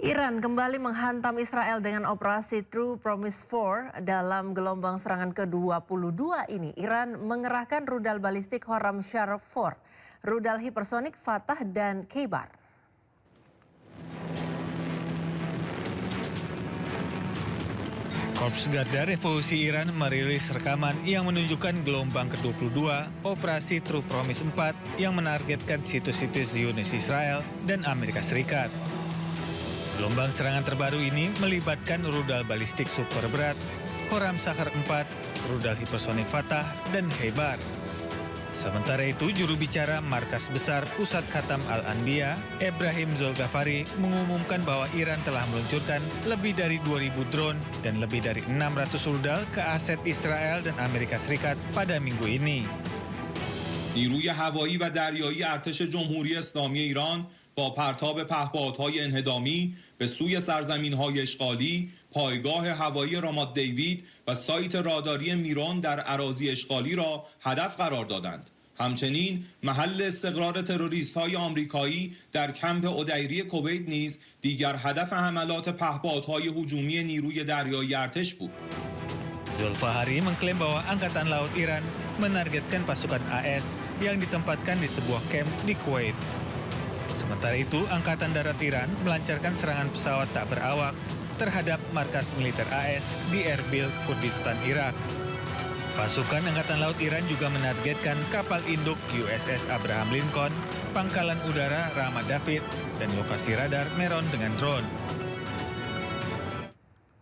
Iran kembali menghantam Israel dengan operasi True Promise 4 dalam gelombang serangan ke-22 ini. Iran mengerahkan rudal balistik Horam Sharaf 4, rudal hipersonik Fatah dan Khaybar. Korps Garda Revolusi Iran merilis rekaman yang menunjukkan gelombang ke-22 Operasi True Promise 4 yang menargetkan situs-situs Zionis Israel dan Amerika Serikat. Gelombang serangan terbaru ini melibatkan rudal balistik super berat, Horam Shakhar 4, rudal hipersonik Fatah, dan Khaybar. Sementara itu, juru bicara Markas Besar Pusat Khatam Al-Anbiya, Ebrahim Zolghafari, mengumumkan bahwa Iran telah meluncurkan lebih dari 2.000 drone dan lebih dari 600 rudal ke aset Israel dan Amerika Serikat pada minggu ini. نیروی هوایی و دریایی ارتش جمهوری اسلامی ایران با پرتاب پهپادهای انهدامی به سوی سرزمین‌های اشغالی، پایگاه هوایی رامات دیوید و سایت راداری میرون در اراضی اشغالی را هدف قرار دادند. همچنین محل استقرار تروریست‌های آمریکایی در کمپ اودیری کویت نیز دیگر هدف حملات پهپادهای هجومی نیروی دریایی ارتش بود. Zolghafari mengklaim bahwa Angkatan Laut Iran menargetkan pasukan AS yang ditempatkan di sebuah kamp di Kuwait. Sementara itu, Angkatan Darat Iran melancarkan serangan pesawat tak berawak terhadap markas militer AS di Erbil, Kurdistan, Irak. Pasukan Angkatan Laut Iran juga menargetkan kapal induk USS Abraham Lincoln, pangkalan udara Ramat David, dan lokasi radar Meron dengan drone.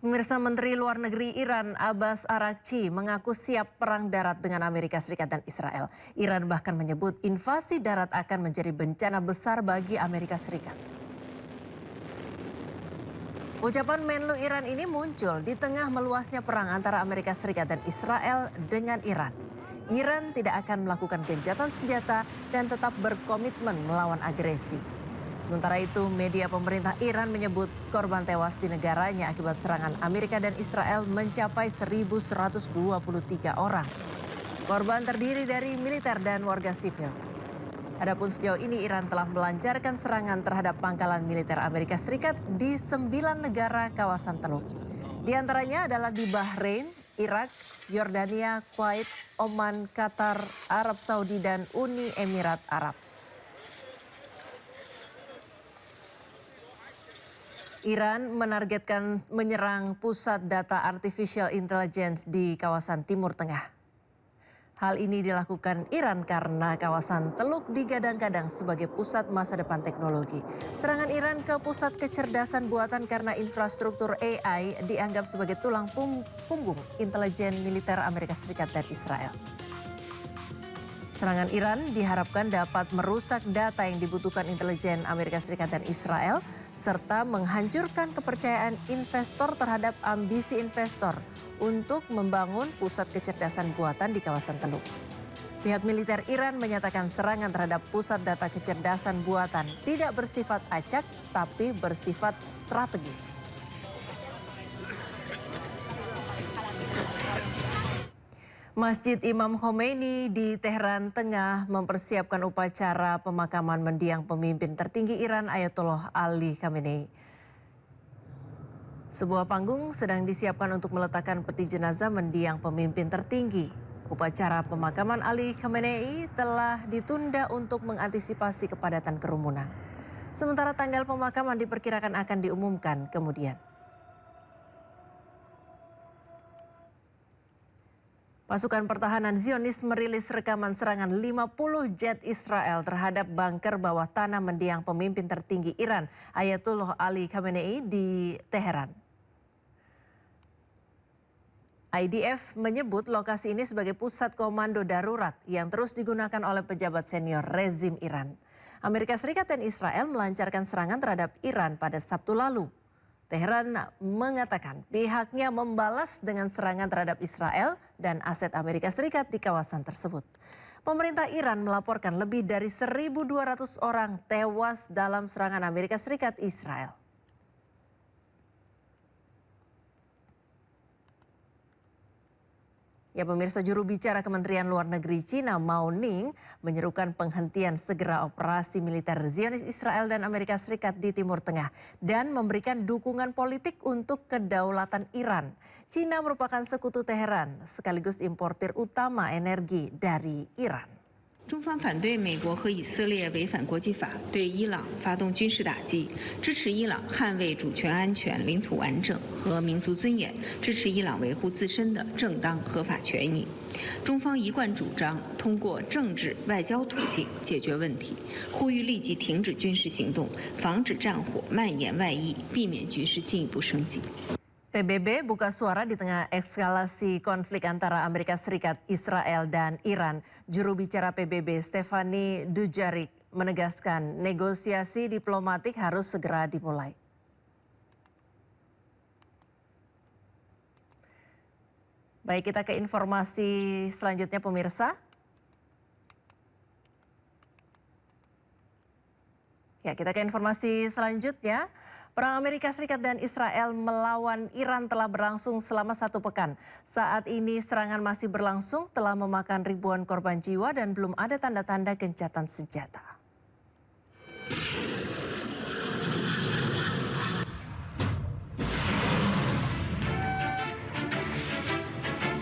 Pemirsa, Menteri Luar Negeri Iran Abbas Araghchi mengaku siap perang darat dengan Amerika Serikat dan Israel. Iran bahkan menyebut invasi darat akan menjadi bencana besar bagi Amerika Serikat. Ucapan Menlu Iran ini muncul di tengah meluasnya perang antara Amerika Serikat dan Israel dengan Iran. Iran tidak akan melakukan gencatan senjata dan tetap berkomitmen melawan agresi. Sementara itu, media pemerintah Iran menyebut korban tewas di negaranya akibat serangan Amerika dan Israel mencapai 1.123 orang. Korban terdiri dari militer dan warga sipil. Adapun sejauh ini Iran telah melancarkan serangan terhadap pangkalan militer Amerika Serikat di 9 negara kawasan Teluk. Di antaranya adalah di Bahrain, Irak, Yordania, Kuwait, Oman, Qatar, Arab Saudi, dan Uni Emirat Arab. Iran menargetkan menyerang pusat data artificial intelligence di kawasan Timur Tengah. Hal ini dilakukan Iran karena kawasan Teluk digadang-gadang sebagai pusat masa depan teknologi. Serangan Iran ke pusat kecerdasan buatan karena infrastruktur AI dianggap sebagai tulang punggung intelijen militer Amerika Serikat dan Israel. Serangan Iran diharapkan dapat merusak data yang dibutuhkan intelijen Amerika Serikat dan Israel, serta menghancurkan kepercayaan investor terhadap ambisi investor untuk membangun pusat kecerdasan buatan di kawasan Teluk. Pihak militer Iran menyatakan serangan terhadap pusat data kecerdasan buatan tidak bersifat acak, tapi bersifat strategis. Masjid Imam Khomeini di Teheran tengah mempersiapkan upacara pemakaman mendiang pemimpin tertinggi Iran Ayatollah Ali Khamenei. Sebuah panggung sedang disiapkan untuk meletakkan peti jenazah mendiang pemimpin tertinggi. Upacara pemakaman Ali Khamenei telah ditunda untuk mengantisipasi kepadatan kerumunan. Sementara tanggal pemakaman diperkirakan akan diumumkan kemudian. Pasukan pertahanan Zionis merilis rekaman serangan 50 jet Israel terhadap bunker bawah tanah mendiang pemimpin tertinggi Iran Ayatollah Ali Khamenei di Teheran. IDF menyebut lokasi ini sebagai pusat komando darurat yang terus digunakan oleh pejabat senior rezim Iran. Amerika Serikat dan Israel melancarkan serangan terhadap Iran pada Sabtu lalu. Teheran mengatakan pihaknya membalas dengan serangan terhadap Israel dan aset Amerika Serikat di kawasan tersebut. Pemerintah Iran melaporkan lebih dari 1.200 orang tewas dalam serangan Amerika Serikat Israel. Ya pemirsa, juru bicara Kementerian Luar Negeri Cina Mao Ning menyerukan penghentian segera operasi militer Zionis Israel dan Amerika Serikat di Timur Tengah dan memberikan dukungan politik untuk kedaulatan Iran. Cina merupakan sekutu Teheran sekaligus importir utama energi dari Iran. 中方反对美国和以色列违反国际法，对伊朗发动军事打击，支持伊朗捍卫主权安全、领土完整和民族尊严，支持伊朗维护自身的正当合法权益。中方一贯主张通过政治外交途径解决问题，呼吁立即停止军事行动，防止战火蔓延外溢，避免局势进一步升级。 PBB buka suara di tengah eskalasi konflik antara Amerika Serikat, Israel, dan Iran. Juru bicara PBB Stephanie Dujarric menegaskan negosiasi diplomatik harus segera dimulai. Baik, kita ke informasi selanjutnya pemirsa. Ya, kita ke informasi selanjutnya. Perang Amerika Serikat dan Israel melawan Iran telah berlangsung selama 1 pekan. Saat ini serangan masih berlangsung, telah memakan ribuan korban jiwa dan belum ada tanda-tanda gencatan senjata.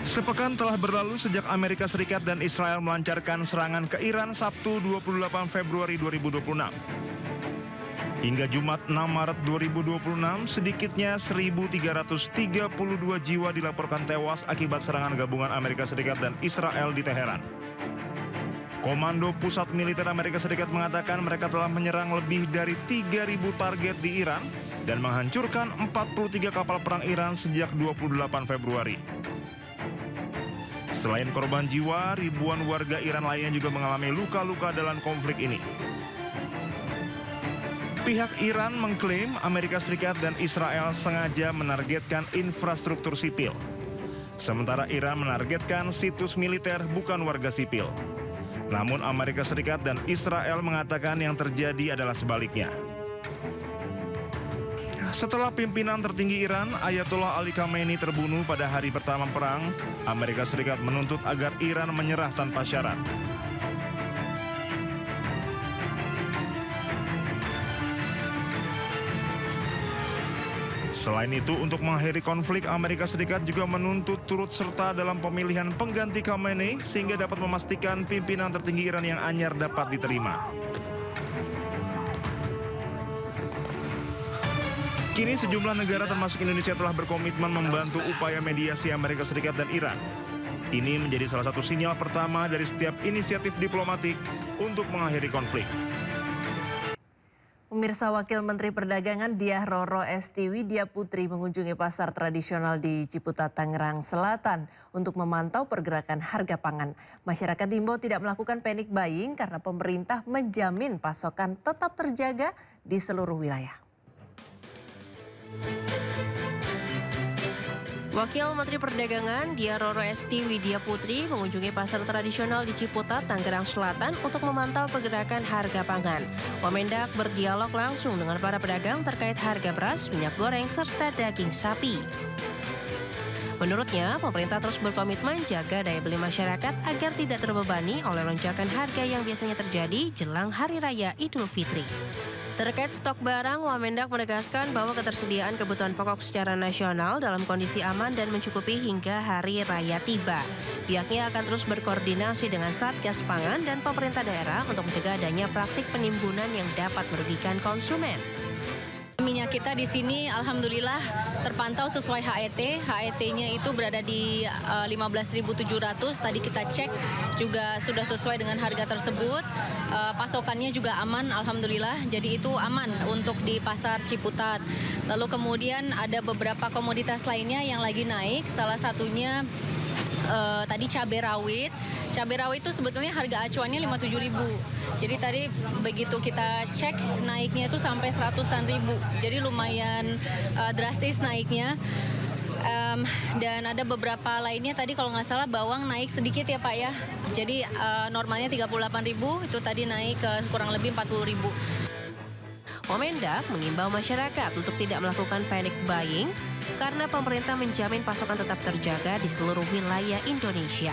Sepekan telah berlalu sejak Amerika Serikat dan Israel melancarkan serangan ke Iran Sabtu 28 Februari 2026. Hingga Jumat 6 Maret 2026, sedikitnya 1.332 jiwa dilaporkan tewas akibat serangan gabungan Amerika Serikat dan Israel di Teheran. Komando Pusat Militer Amerika Serikat mengatakan mereka telah menyerang lebih dari 3.000 target di Iran dan menghancurkan 43 kapal perang Iran sejak 28 Februari. Selain korban jiwa, ribuan warga Iran lainnya juga mengalami luka-luka dalam konflik ini. Pihak Iran mengklaim Amerika Serikat dan Israel sengaja menargetkan infrastruktur sipil. Sementara Iran menargetkan situs militer bukan warga sipil. Namun Amerika Serikat dan Israel mengatakan yang terjadi adalah sebaliknya. Setelah pimpinan tertinggi Iran, Ayatollah Ali Khamenei terbunuh pada hari pertama perang, Amerika Serikat menuntut agar Iran menyerah tanpa syarat. Selain itu, untuk mengakhiri konflik, Amerika Serikat juga menuntut turut serta dalam pemilihan pengganti Khamenei sehingga dapat memastikan pimpinan tertinggi Iran yang anyar dapat diterima. Kini sejumlah negara termasuk Indonesia telah berkomitmen membantu upaya mediasi Amerika Serikat dan Iran. Ini menjadi salah satu sinyal pertama dari setiap inisiatif diplomatik untuk mengakhiri konflik. Pemirsa, Wakil Menteri Perdagangan Diah Roro Esti Widya Putri mengunjungi pasar tradisional di Ciputat, Tangerang Selatan untuk memantau pergerakan harga pangan. Masyarakat diimbau tidak melakukan panic buying karena pemerintah menjamin pasokan tetap terjaga di seluruh wilayah. Wakil Menteri Perdagangan Diah Roro Esti Widya Putri mengunjungi pasar tradisional di Ciputat, Tangerang Selatan untuk memantau pergerakan harga pangan. Wamendak berdialog langsung dengan para pedagang terkait harga beras, minyak goreng, serta daging sapi. Menurutnya, pemerintah terus berkomitmen jaga daya beli masyarakat agar tidak terbebani oleh lonjakan harga yang biasanya terjadi jelang Hari Raya Idul Fitri. Terkait stok barang, Wamendak menegaskan bahwa ketersediaan kebutuhan pokok secara nasional dalam kondisi aman dan mencukupi hingga Hari Raya tiba. Pihaknya akan terus berkoordinasi dengan Satgas Pangan dan pemerintah daerah untuk mencegah adanya praktik penimbunan yang dapat merugikan konsumen. Minyak kita di sini alhamdulillah terpantau sesuai HET. HET-nya itu berada di 15.700. Tadi kita cek juga sudah sesuai dengan harga tersebut. Pasokannya juga aman alhamdulillah. Jadi itu aman untuk di pasar Ciputat. Lalu kemudian ada beberapa komoditas lainnya yang lagi naik. Salah satunya tadi cabai rawit. Cabai rawit itu sebetulnya harga acuannya 57.000. Jadi tadi begitu kita cek naiknya itu sampai 100-an ribu. Jadi lumayan drastis naiknya. Dan ada beberapa lainnya tadi kalau nggak salah bawang naik sedikit ya Pak ya. Jadi normalnya 38.000 itu tadi naik ke kurang lebih 40.000. Wamendak mengimbau masyarakat untuk tidak melakukan panic buying karena pemerintah menjamin pasokan tetap terjaga di seluruh wilayah Indonesia.